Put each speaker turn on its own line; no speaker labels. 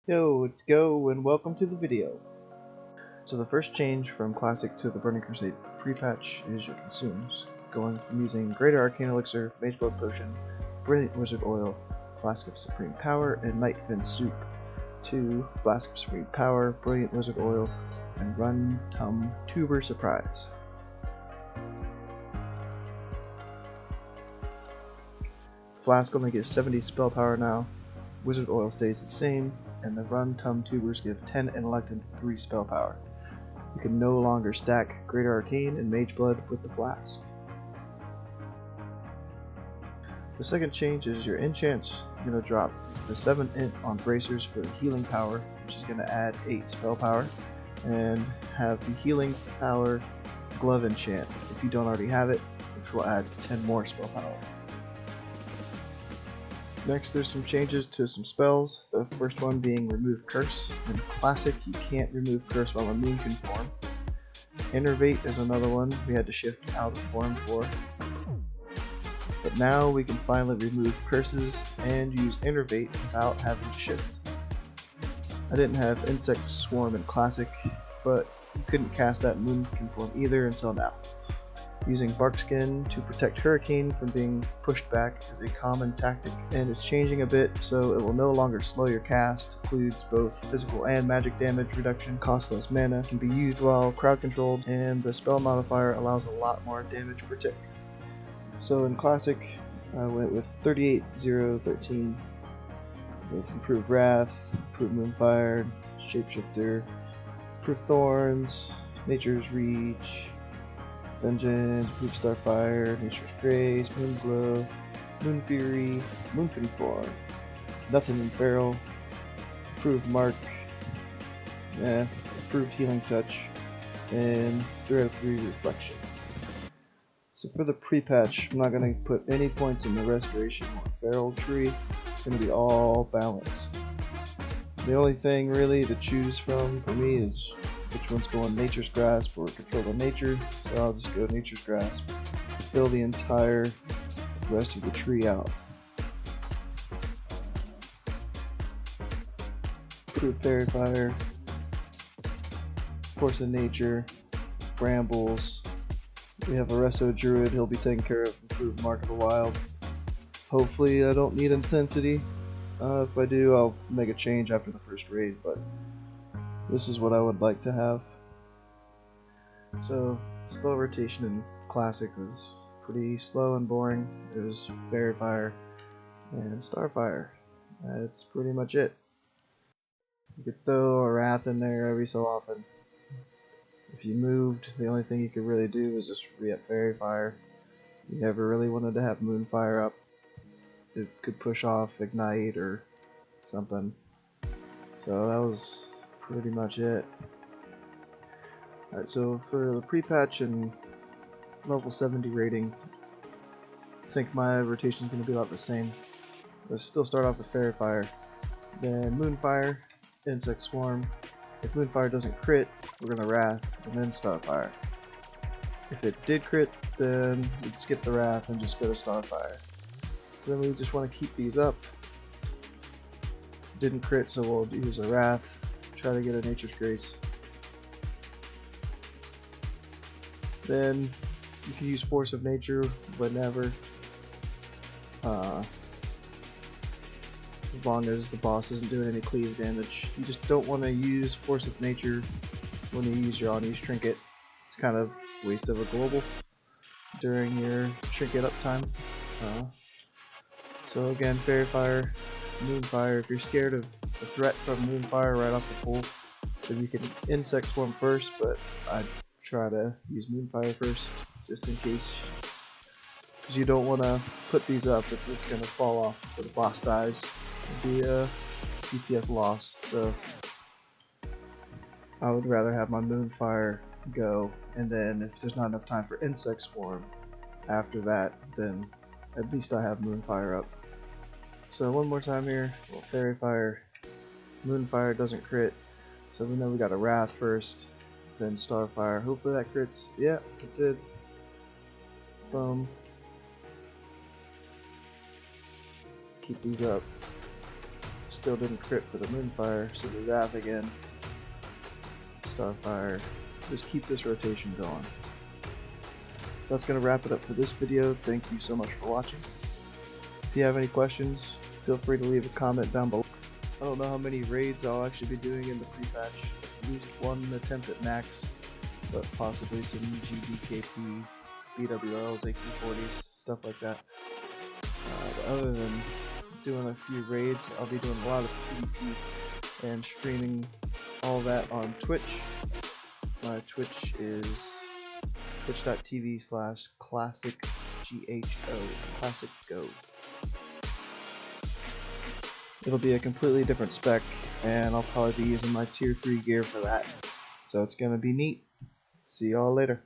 Yo, it's Go, and welcome to the video. So the first change from Classic to the Burning Crusade pre-patch is your consumes, going from using Greater Arcane Elixir, Mage Blood Potion, Brilliant Wizard Oil, Flask of Supreme Power, and Nightfin Soup to Flask of Supreme Power, Brilliant Wizard Oil, and Run Tum Tuber Surprise. Flask only gives 70 spell power now, Wizard Oil stays the same, and the Run Tum Tubers give 10 Intellect and 3 spell power. You can no longer stack Greater Arcane and Mage Blood with the Flask. The second change is your Enchants. You're going to drop the 7 Int on Bracers for the Healing Power, which is going to add 8 spell power, and have the Healing Power Glove Enchant if you don't already have it, which will add 10 more spell power. Next, there's some changes to some spells. The first one being Remove Curse. In Classic, you can't remove Curse while immune can form. Innervate is another one we had to shift out of form for. But now we can finally remove curses and use Innervate without having to shift. I didn't have Insect Swarm in Classic, but you couldn't cast that Moonkin form either until now. Using Barkskin to protect Hurricane from being pushed back is a common tactic, and it's changing a bit so it will no longer slow your cast, includes both physical and magic damage reduction, costs less mana, can be used while crowd controlled, and the spell modifier allows a lot more damage per tick. So in Classic, I went with 38-0-13 with Improved Wrath, Improved Moonfire, Shapeshifter, Improved Thorns, Nature's Reach, Vengeance, Improved Starfire, Nature's Grace, Moonglow, Moon Fury, Moonkin Form, Nothing in Feral, Improved Mark, Improved Healing Touch, and 3 out of 3 Reflection. So for the pre-patch, I'm not going to put any points in the Restoration or Feral tree. It's going to be all balance. The only thing really to choose from for me is which one's going Nature's Grasp or Control of Nature, so I'll just go Nature's Grasp. Fill the entire rest of the tree out. Improved Fairy Fire, Force of Nature, Brambles. We have a Resto Druid, he'll be taking care of Improved Mark of the Wild. Hopefully I don't need Intensity. If I do, I'll make a change after the first raid, but this is what I would like to have. So, spell rotation in Classic was pretty slow and boring. It was Fairy Fire and Starfire. That's pretty much it. You could throw a Wrath in there every so often. If you moved, the only thing you could really do was just re-up Fairy Fire. You never really wanted to have Moonfire up. It could push off Ignite or something. So that was pretty much it. Alright, so for the pre-patch and level 70 rating, I think my rotation is going to be about the same. Let's still start off with Fairy Fire, then Moonfire, Insect Swarm. If Moonfire doesn't crit, we're going to Wrath, and then Starfire. If it did crit, then we'd skip the Wrath and just go to Starfire. Then we just want to keep these up. Didn't crit, so we'll use a Wrath. Try to get a Nature's Grace. Then you can use Force of Nature whenever, as long as the boss isn't doing any cleave damage. You just don't want to use Force of Nature when you use your unused trinket. It's kind of a waste of a global during your trinket uptime. So again, Fairy Fire, Moonfire. If you're scared of the threat from Moonfire right off the pull, then you can Insect Swarm first, but I'd try to use Moonfire first, just in case. Because you don't want to put these up if it's going to fall off or the boss dies. It'd be a DPS loss, so I would rather have my Moonfire go, and then if there's not enough time for Insect Swarm after that, then at least I have Moonfire up. So one more time here, well, Fairy Fire, Moonfire doesn't crit, so we know we got a Wrath first, then Starfire. Hopefully that crits. Yeah, it did. Boom. Keep these up. Still didn't crit for the Moonfire, so the Wrath again. Starfire. Just keep this rotation going. So that's going to wrap it up for this video. Thank you so much for watching. If you have any questions, feel free to leave a comment down below. I don't know how many raids I'll actually be doing in the pre-patch. At least one attempt at max, but possibly some GBKP, BWLs, AK-40s, stuff like that. But other than doing a few raids, I'll be doing a lot of PvP and streaming all that on Twitch. My Twitch is twitch.tv/classicgho, classic go. It'll be a completely different spec, and I'll probably be using my tier 3 gear for that. So it's gonna be neat. See y'all later.